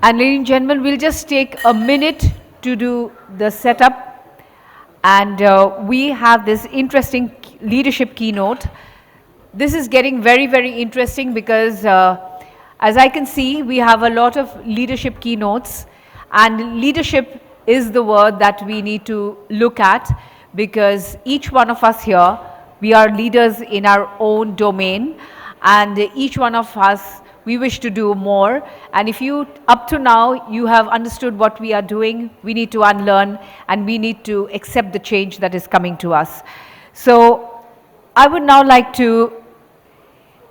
And ladies and gentlemen, we'll just take a minute to do the setup. And we have this interesting leadership keynote. This is getting very, very interesting because as I can see, we have a lot of leadership keynotes. And leadership is the word that we need to look at because each one of us here, we are leaders in our own domain. And each one of us, we wish to do more. And if you, up to now, you have understood what we are doing, we need to unlearn and we need to accept the change that is coming to us. So I would now like to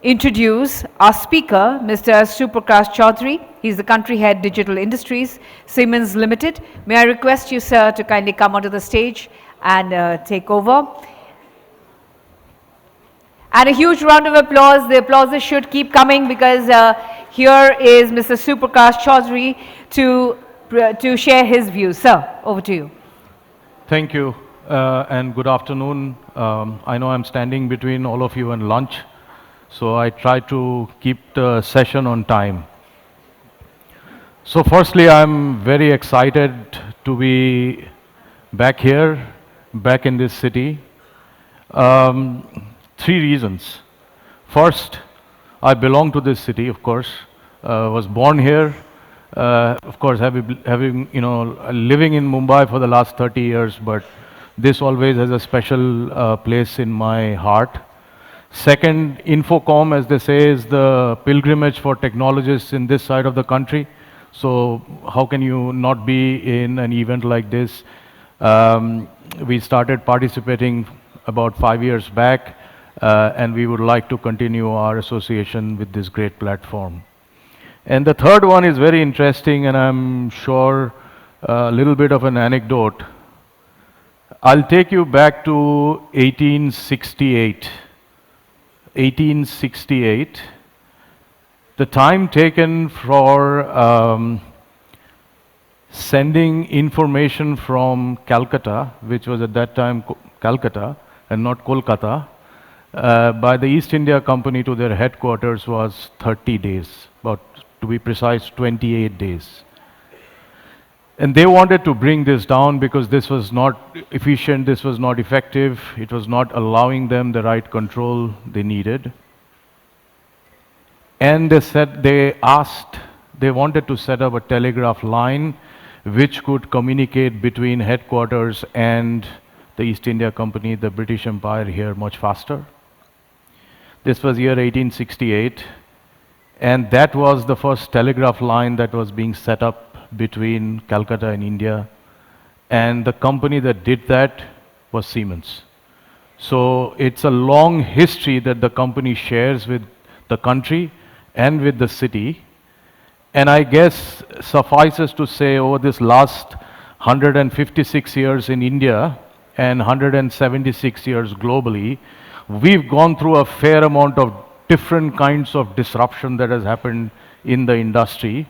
introduce our speaker, Mr. Suprakash Choudhuri. He's the country head, Digital Industries, Siemens Limited. May I request you, sir, to kindly come onto the stage and take over. And a huge round of applause. The applauses should keep coming because here is Mr. Suprakash Choudhuri to share his views. Sir, over to you. Thank you, and good afternoon. I know I'm standing between all of you and lunch, so I try to keep the session on time. So firstly, I'm very excited to be back here, back in this city. Three reasons. First, I belong to this city, of course. Was born here. Of course, having living in Mumbai for the last 30 years, but this always has a special place in my heart. Second, INFOCOM, as they say, is the pilgrimage for technologists in this side of the country. So how can you not be in an event like this? We started participating about 5 years back. And we would like to continue our association with this great platform. And the third one is very interesting, and I'm sure a little bit of an anecdote. I'll take you back to 1868. 1868, the time taken for sending information from Calcutta, which was at that time Calcutta and not Kolkata, by the East India Company to their headquarters was 30 days, about, to be precise, 28 days. And they wanted to bring this down because this was not efficient, this was not effective, it was not allowing them the right control they needed. And they said, they wanted to set up a telegraph line which could communicate between headquarters and the East India Company, the British Empire here, much faster. This was year 1868, and that was the first telegraph line that was being set up between Calcutta and India, and the company that did that was Siemens. So it's a long history that the company shares with the country and with the city, and I guess suffices to say over this last 156 years in India and 176 years globally, we've gone through a fair amount of different kinds of disruption that has happened in the industry.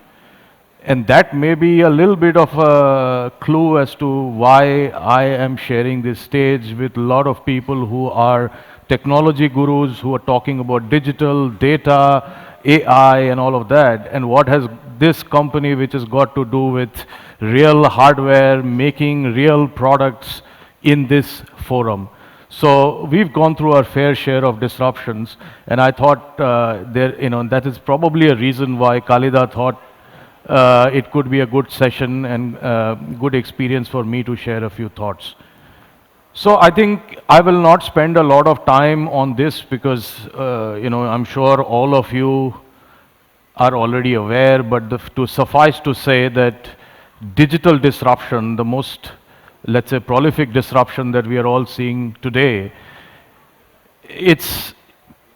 And that may be a little bit of a clue as to why I am sharing this stage with a lot of people who are technology gurus, who are talking about digital, data, AI, and all of that. And what has this company, which has got to do with real hardware, making real products in this forum. So we've gone through our fair share of disruptions, and I thought that is probably a reason why Khalida thought it could be a good session and good experience for me to share a few thoughts. So I think I will not spend a lot of time on this because I'm sure all of you are already aware, but to suffice to say that digital disruption, the most, let's say, prolific disruption that we are all seeing today, it's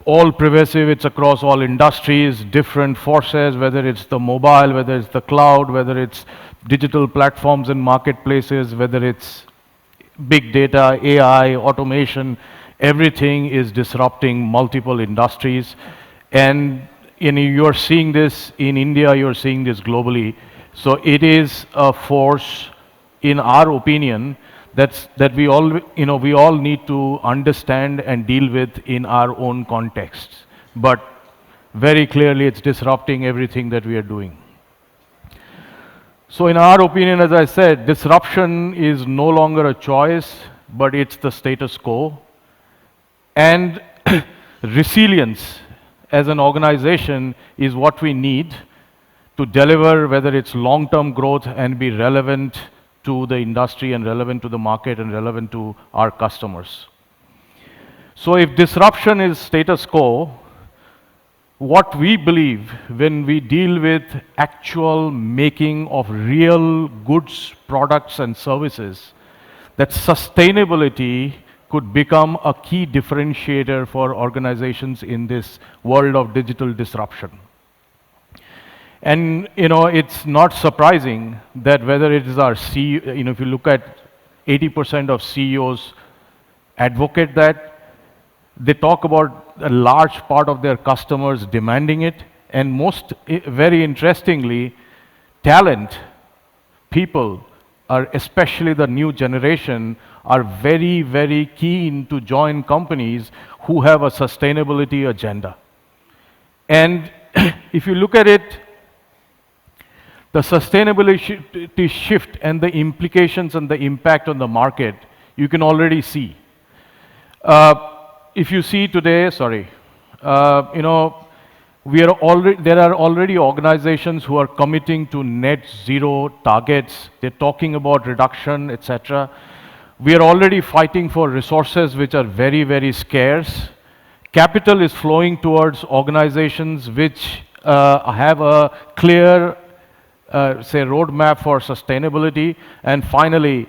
all pervasive, it's across all industries, different forces, whether it's the mobile, whether it's the cloud, whether it's digital platforms and marketplaces, whether it's big data, AI, automation, everything is disrupting multiple industries. And you're seeing this in India, you're seeing this globally. So it is a force, in our opinion, that we all need to understand and deal with in our own contexts. But very clearly, it's disrupting everything that we are doing. So in our opinion, as I said, disruption is no longer a choice, but it's the status quo. And resilience as an organization is what we need to deliver, whether it's long-term growth and be relevant to the industry and relevant to the market and relevant to our customers. So if disruption is status quo, what we believe when we deal with actual making of real goods, products and services, that sustainability could become a key differentiator for organizations in this world of digital disruption. And it's not surprising that whether it is our CEO, if you look at 80% of CEOs advocate that, they talk about a large part of their customers demanding it, and very interestingly, talent, people, are especially the new generation, are very, very keen to join companies who have a sustainability agenda. And if you look at it, the sustainability shift and the implications and the impact on the market, you can already see. If you see today, there are already organizations who are committing to net zero targets. They're talking about reduction, etc. We are already fighting for resources which are very, very scarce. Capital is flowing towards organizations which have a clear, roadmap for sustainability. And finally,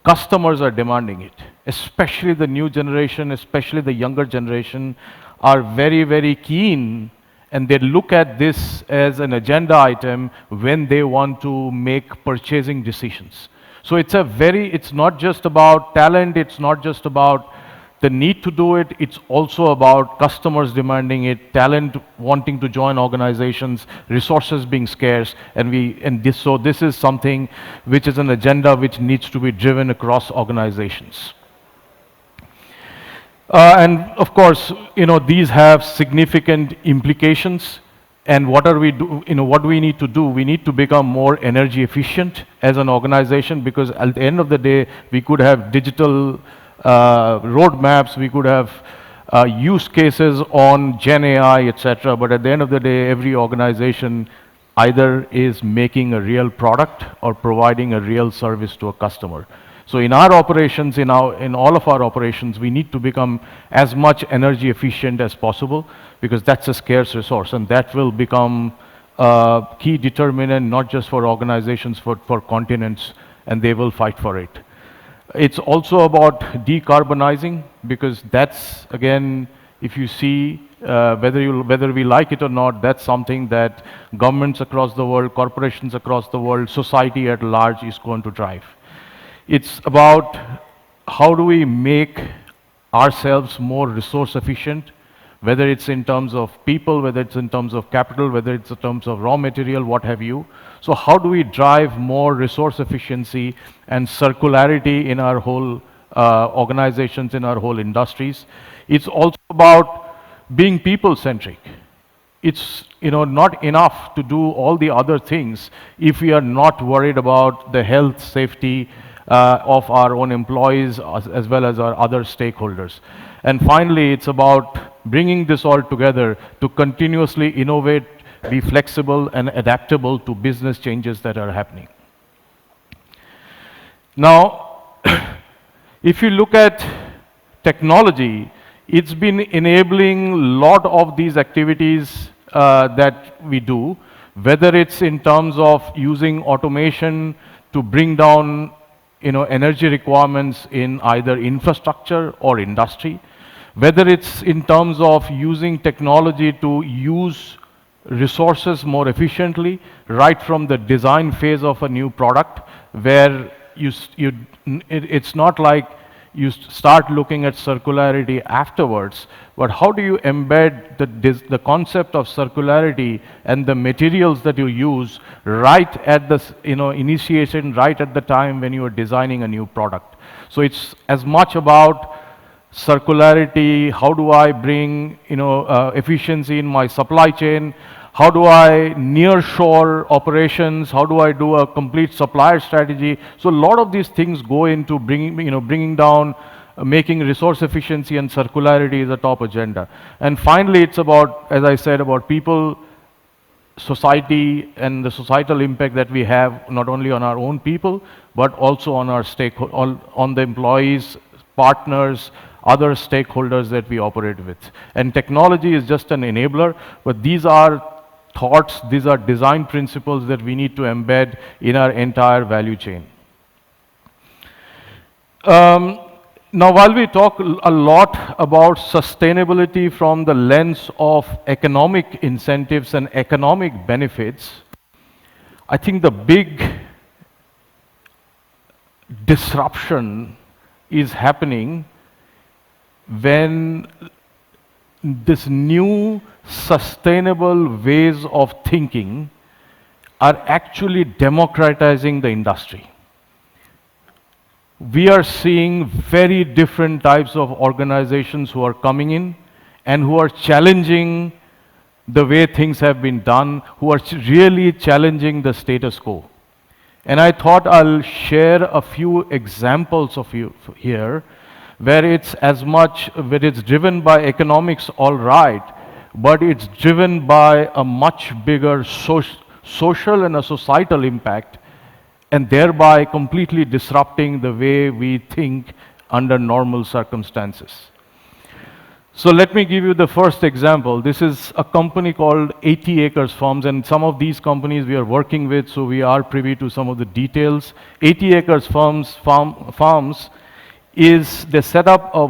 customers are demanding it, especially the new generation, especially the younger generation, are very, very keen, and they look at this as an agenda item when they want to make purchasing decisions. So it's not just about talent, it's not just about the need to do it, it's also about customers demanding it, talent wanting to join organizations, resources being scarce, so this is something which is an agenda which needs to be driven across organizations. And of course, these have significant implications. And what do we need to do? We need to become more energy efficient as an organization, because at the end of the day, we could have digital roadmaps, we could have use cases on Gen AI, etc. But at the end of the day, every organization either is making a real product or providing a real service to a customer. So in our operations, in all of our operations, we need to become as much energy efficient as possible, because that's a scarce resource, and that will become a key determinant not just for organizations, but for continents, and they will fight for it. It's also about decarbonizing, because that's, again, if you see, whether we like it or not, that's something that governments across the world, corporations across the world, society at large is going to drive. It's about how do we make ourselves more resource efficient, whether it's in terms of people, whether it's in terms of capital, whether it's in terms of raw material, what have you. So how do we drive more resource efficiency and circularity in our whole organizations, in our whole industries? It's also about being people-centric. It's not enough to do all the other things if we are not worried about the health, safety of our own employees as well as our other stakeholders. And finally, it's about bringing this all together to continuously innovate, be flexible and adaptable to business changes that are happening. Now, if you look at technology, it's been enabling a lot of these activities that we do, whether it's in terms of using automation to bring down energy requirements in either infrastructure or industry, whether it's in terms of using technology to use resources more efficiently, right from the design phase of a new product, where it's not like you start looking at circularity afterwards, but how do you embed the concept of circularity and the materials that you use right at the initiation, right at the time when you are designing a new product. So it's as much about circularity, how do I bring efficiency in my supply chain, How do I near-shore operations? How do I do a complete supplier strategy? So a lot of these things go into bringing down, making resource efficiency and circularity is a top agenda. And finally, it's about, as I said, about people, society, and the societal impact that we have not only on our own people, but also on our on the employees, partners, other stakeholders that we operate with. And technology is just an enabler, but these are thoughts, these are design principles that we need to embed in our entire value chain. Now, while we talk a lot about sustainability from the lens of economic incentives and economic benefits, I think the big disruption is happening when this new sustainable ways of thinking are actually democratizing the industry. We are seeing very different types of organizations who are coming in and who are challenging the way things have been done, who are really challenging the status quo. And I thought I'll share a few examples of you here where it's driven by economics, all right, but it's driven by a much bigger social and a societal impact, and thereby completely disrupting the way we think under normal circumstances. So let me give you the first example. This is a company called 80 Acres Farms, and some of these companies we are working with, so we are privy to some of the details. 80 Acres Farms is they set up a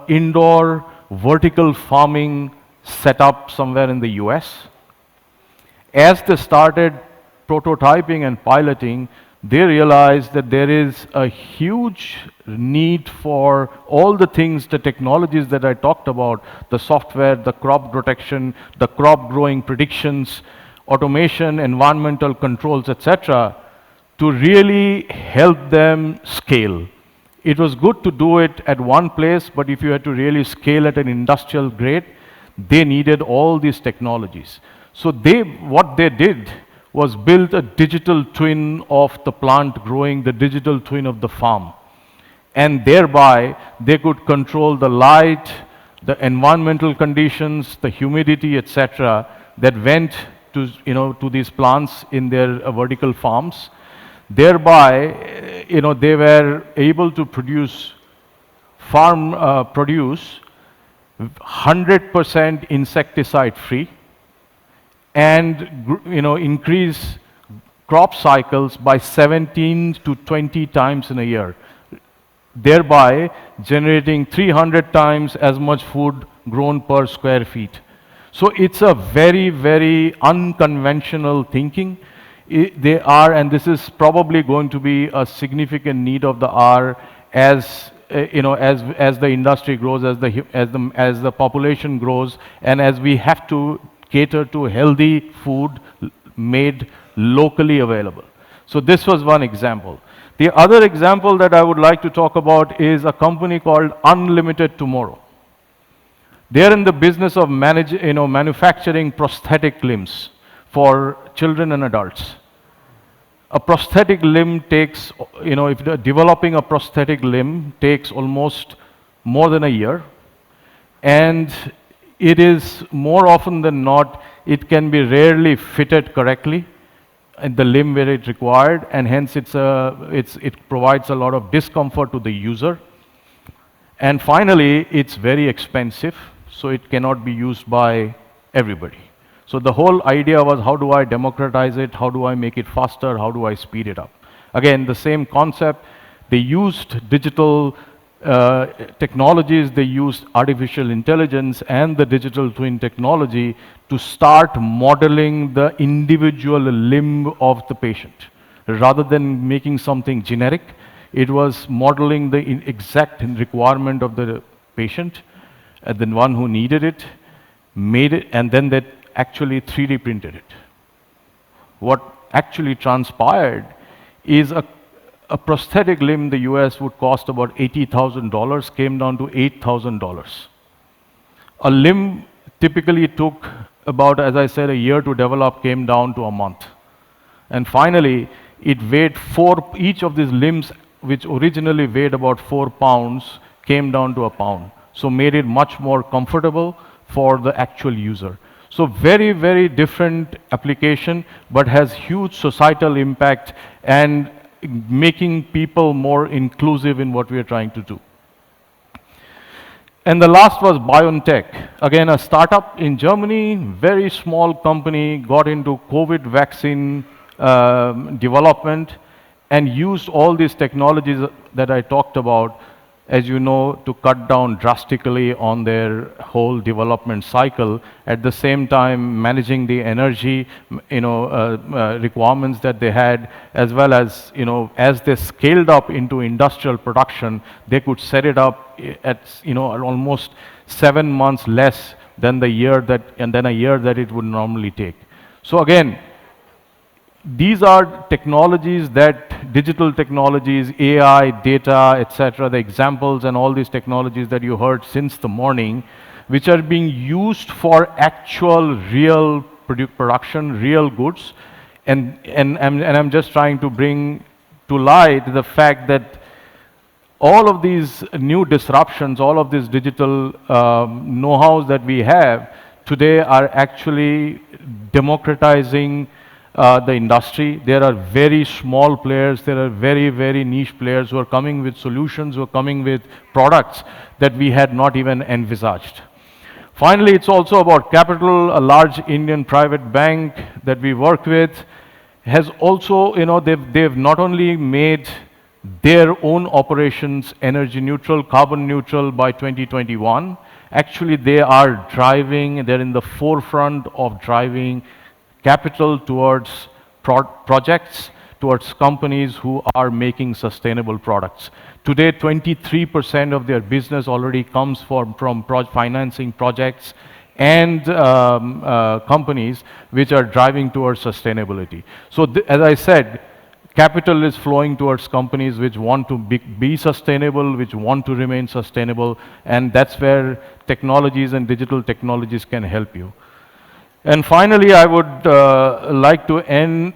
indoor vertical farming setup somewhere in the US. As they started prototyping and piloting, they realized that there is a huge need for all the things, the technologies that I talked about, the software, the crop protection, the crop growing predictions, automation, environmental controls, etc., to really help them scale. It was good to do it at one place, but if you had to really scale at an industrial grade, they needed all these technologies. So what they did was build a digital twin of the plant growing, the digital twin of the farm. And thereby, they could control the light, the environmental conditions, the humidity, etc., that went to these plants in their vertical farms. Thereby, they were able to produce 100% insecticide free, and increase crop cycles by 17 to 20 times in a year, thereby generating 300 times as much food grown per square feet. So it's a very, very unconventional thinking. And this is probably going to be a significant need of the hour as as the industry grows, as the population grows, and as we have to cater to healthy food made locally available. So this was one example. The other example that I would like to talk about is a company called Unlimited Tomorrow. They're in the business of manufacturing prosthetic limbs for children and adults. A prosthetic limb takes, if developing a prosthetic limb takes almost more than a year, and it is more often than not, it can be rarely fitted correctly in the limb where it's required, and hence it provides a lot of discomfort to the user. And finally, it's very expensive, so it cannot be used by everybody. So the whole idea was, how do I democratize it? How do I make it faster? How do I speed it up? Again, the same concept. They used digital technologies, they used artificial intelligence and the digital twin technology to start modeling the individual limb of the patient. Rather than making something generic, it was modeling the exact requirement of the patient, and the one who needed it, made it, and then they actually 3D printed it. What actually transpired is a prosthetic limb in the US would cost about $80,000, came down to $8,000. A limb typically took about, as I said, a year to develop came down to a month. And finally, it weighed each of these limbs, which originally weighed about 4 pounds, came down to a pound. So made it much more comfortable for the actual user. So very, very different application, but has huge societal impact and making people more inclusive in what we are trying to do. And the last was BioNTech. Again, a startup in Germany, very small company, got into COVID vaccine development and used all these technologies that I talked about, as you know, to cut down drastically on their whole development cycle, at the same time managing the energy, requirements that they had, as well as, as they scaled up into industrial production, they could set it up at, almost 7 months less than a year that it would normally take. So again, these are technologies digital technologies, AI, data, etc., the examples and all these technologies that you heard since the morning, which are being used for actual real production, real goods. And I'm just trying to bring to light the fact that all of these new disruptions, all of these digital know-hows that we have today are actually democratizing the industry. There are very small players, there are very, very niche players who are coming with solutions, who are coming with products that we had not even envisaged. Finally, it's also about capital. A large Indian private bank that we work with has also, they've not only made their own operations energy neutral, carbon neutral by 2021. Actually, they're in the forefront of driving capital towards projects, towards companies who are making sustainable products. Today, 23% of their business already comes from financing projects and companies which are driving towards sustainability. So as I said, capital is flowing towards companies which want to be sustainable, which want to remain sustainable, and that's where technologies and digital technologies can help you. And finally, I would like to end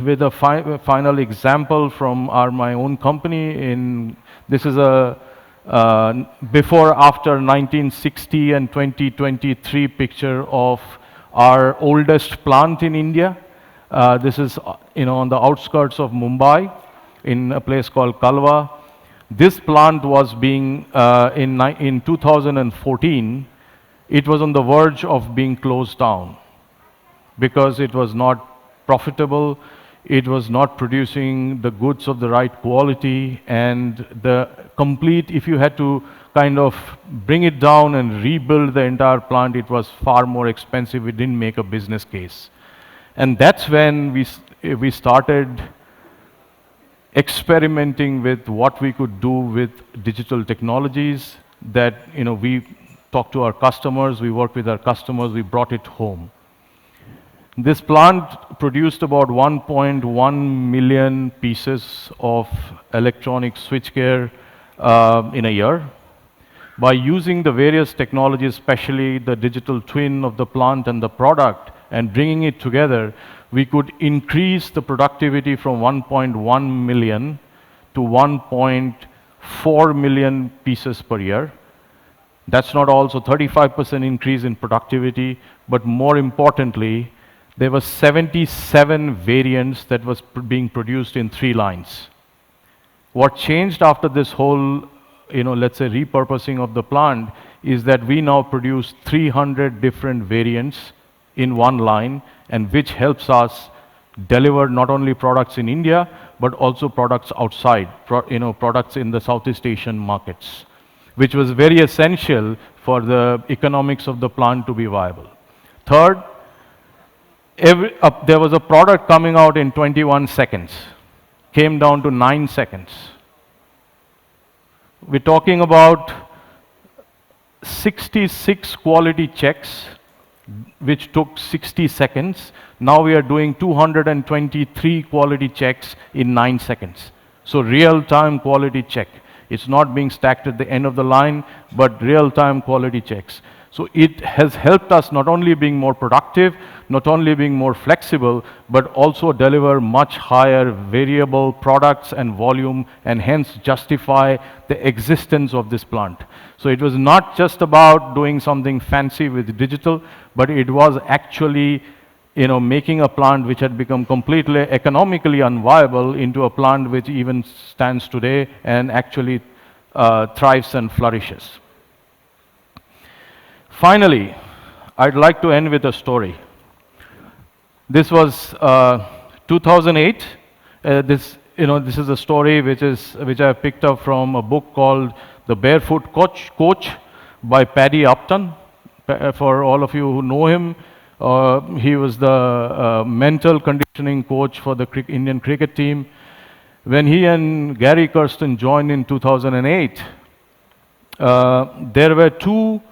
with a final example from my own company. This is a before after 1960 and 2023 picture of our oldest plant in India. This is on the outskirts of Mumbai in a place called Kalwa. This plant was being in 2014. It was on the verge of being closed down because it was not profitable, it was not producing the goods of the right quality, and if you had to kind of bring it down and rebuild the entire plant, it was far more expensive. It didn't make a business case. And that's when we started experimenting with what we could do with digital technologies that, we talked to our customers, we worked with our customers, we brought it home. This plant produced about 1.1 million pieces of electronic switchgear in a year. By using the various technologies, especially the digital twin of the plant and the product, and bringing it together, we could increase the productivity from 1.1 million to 1.4 million pieces per year. That's not also 35% increase in productivity, but more importantly, there were 77 variants that was being produced in 3 lines. What changed after this whole, let's say repurposing of the plant is that we now produce 300 different variants in 1 line, and which helps us deliver not only products in India, but also products outside, products in the Southeast Asian markets, which was very essential for the economics of the plant to be viable. Third, there was a product coming out in 21 seconds, came down to 9 seconds. We're talking about 66 quality checks, which took 60 seconds. Now we are doing 223 quality checks in 9 seconds. So real-time quality check. It's not being stacked at the end of the line, but real-time quality checks. So it has helped us not only being more productive, not only being more flexible, but also deliver much higher variable products and volume, and hence justify the existence of this plant. So it was not just about doing something fancy with digital, but it was actually, making a plant which had become completely economically unviable into a plant which even stands today and actually thrives and flourishes. Finally, I'd like to end with a story. This was 2008. This is a story which I picked up from a book called The Barefoot Coach by Paddy Upton. For all of you who know him, he was the mental conditioning coach for the Indian cricket team. When he and Gary Kirsten joined in 2008, there were two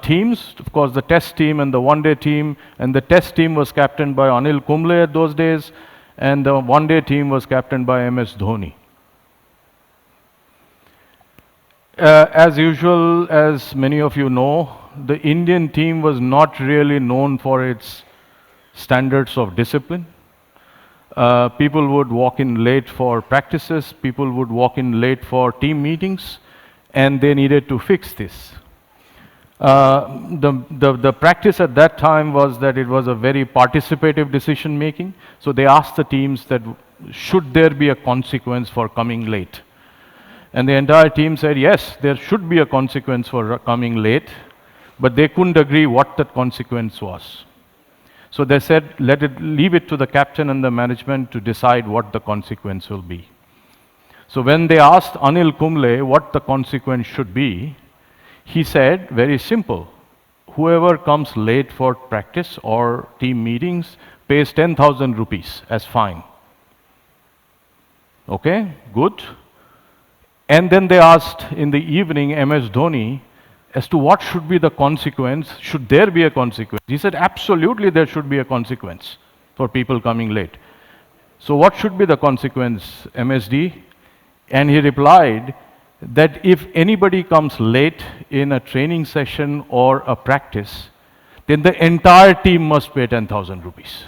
teams, of course, the test team and the one-day team, and the test team was captained by Anil Kumble at those days, and the one-day team was captained by MS Dhoni. As usual, as many of you know, the Indian team was not really known for its standards of discipline. People would walk in late for practices, people would walk in late for team meetings, and they needed to fix this. The practice at that time was that it was a very participative decision making. So they asked the teams that should there be a consequence for coming late? And the entire team said, yes, there should be a consequence for coming late, but they couldn't agree what that consequence was. So they said, leave it to the captain and the management to decide what the consequence will be. So when they asked Anil Kumble what the consequence should be, he said, very simple, whoever comes late for practice or team meetings pays 10,000 rupees as fine. Okay, good. And then they asked in the evening MS Dhoni as to what should be the consequence, should there be a consequence? He said, absolutely there should be a consequence for people coming late. So what should be the consequence, MSD? And he replied, that if anybody comes late in a training session or a practice, then the entire team must pay 10,000 rupees.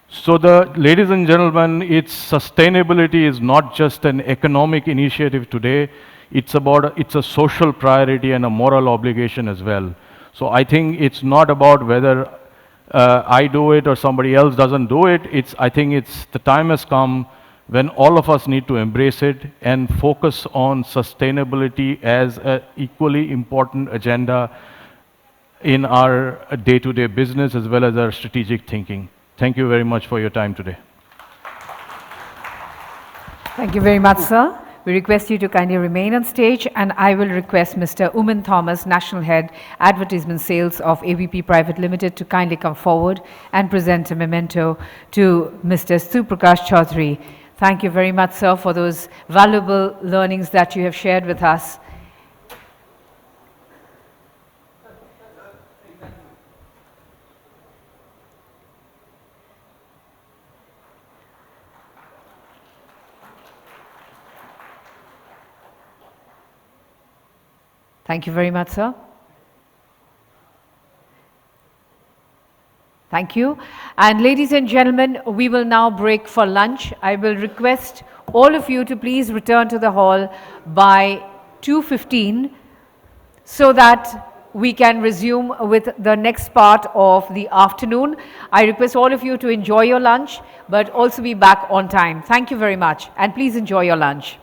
So ladies and gentlemen, sustainability is not just an economic initiative today, it's a social priority and a moral obligation as well. So I think it's not about whether I do it or somebody else doesn't do it. I think the time has come when all of us need to embrace it and focus on sustainability as an equally important agenda in our day-to-day business as well as our strategic thinking. Thank you very much for your time today. Thank you very much, sir. We request you to kindly remain on stage, and I will request Mr. Uman Thomas, National Head, Advertisement Sales of ABP Private Limited, to kindly come forward and present a memento to Mr. Suprakash Choudhuri. Thank you very much, sir, for those valuable learnings that you have shared with us. Thank you very much, sir. Thank you. And ladies and gentlemen, we will now break for lunch. I will request all of you to please return to the hall by 2:15 so that we can resume with the next part of the afternoon. I request all of you to enjoy your lunch, but also be back on time. Thank you very much, and please enjoy your lunch.